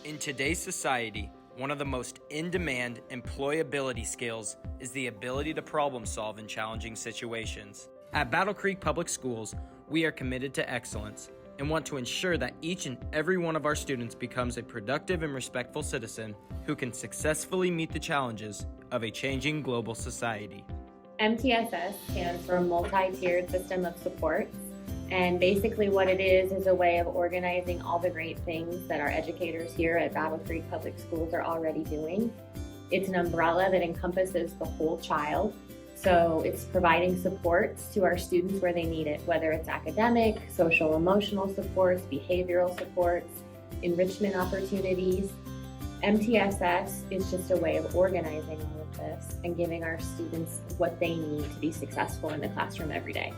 In today's society, one of the most in-demand employability skills is the ability to problem solve in challenging situations. At Battle Creek Public Schools, we are committed to excellence and want to ensure that each and every one of our students becomes a productive and respectful citizen who can successfully meet the challenges of a changing global society. MTSS stands for Multi-Tiered System of Supports. And basically what it is a way of organizing all the great things that our educators here at Battle Creek Public Schools are already doing. It's an umbrella that encompasses the whole child. So it's providing supports to our students where they need it, whether it's academic, social emotional supports, behavioral supports, enrichment opportunities. MTSS is just a way of organizing all of this and giving our students what they need to be successful in the classroom every day.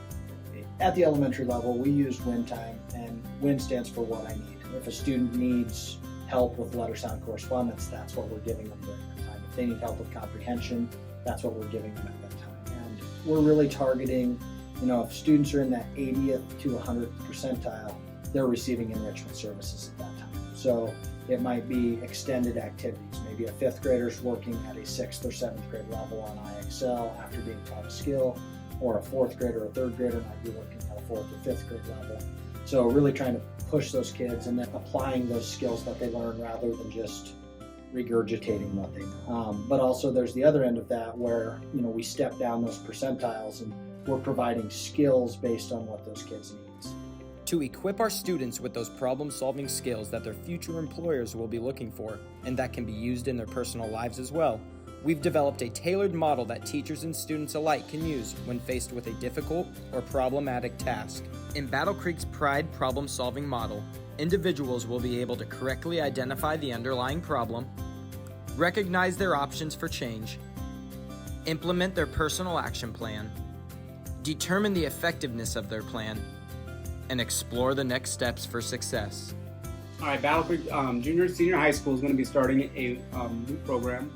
At the elementary level, we use WIN time, and WIN stands for what I need. If a student needs help with letter sound correspondence, that's what we're giving them during that time. If they need help with comprehension, that's what we're giving them at that time. And we're really targeting, if students are in that 80th to 100th percentile, they're receiving enrichment services at that time. So it might be extended activities. Maybe a 5th grader's working at a 6th or 7th grade level on IXL after being taught a skill, or a 4th grader or 3rd grader might be working at a 4th or 5th grade level. So really trying to push those kids and then applying those skills that they learn rather than just regurgitating what they know. But also there's the other end of that where, we step down those percentiles and we're providing skills based on what those kids need. To equip our students with those problem-solving skills that their future employers will be looking for and that can be used in their personal lives as well, we've developed a tailored model that teachers and students alike can use when faced with a difficult or problematic task. In Battle Creek's Pride problem-solving model, individuals will be able to correctly identify the underlying problem, recognize their options for change, implement their personal action plan, determine the effectiveness of their plan, and explore the next steps for success. All right, Battle Creek Junior Senior High School is going to be starting a new program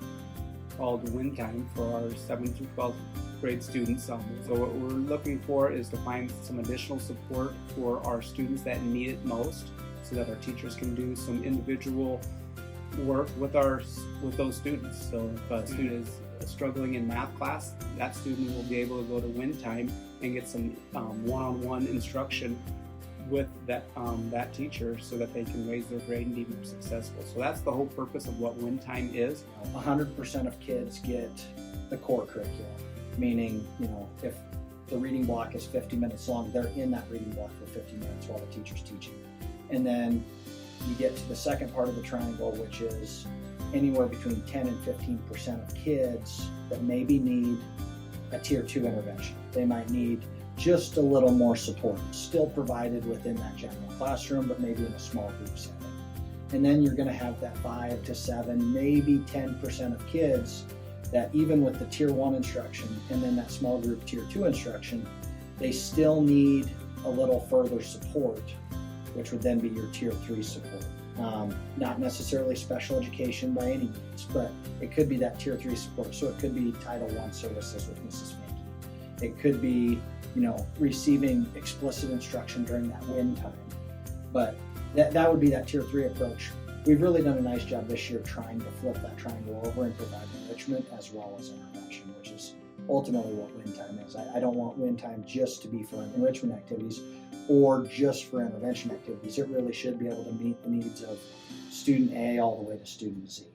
called WIN Time for our 7th through 12th grade students. So what we're looking for is to find some additional support for our students that need it most, so that our teachers can do some individual work with those students. So if a student is struggling in math class, that student will be able to go to WIN Time and get some one-on-one instruction with that teacher so that they can raise their grade and be more successful. So that's the whole purpose of what WIN Time is. 100% of kids get the core curriculum, meaning, if the reading block is 50 minutes long, they're in that reading block for 50 minutes while the teacher's teaching. And then you get to the second part of the triangle, which is anywhere between 10 and 15% of kids that maybe need a tier 2 intervention. They might need just a little more support, still provided within that general classroom, but maybe in a small group setting. And then you're going to have that 5 to 7, maybe 10% of kids that even with the tier 1 instruction and then that small group tier 2 instruction, they still need a little further support, which would then be your tier 3 support. Not necessarily special education by any means, but it could be that tier 3 support. So it could be Title I services with Mrs. Finke. It could be receiving explicit instruction during that WIN time. But that would be that tier 3 approach. We've really done a nice job this year trying to flip that triangle over and provide enrichment as well as intervention, which is ultimately what WIN time is. I don't want WIN time just to be for enrichment activities or just for intervention activities. It really should be able to meet the needs of student A all the way to student Z.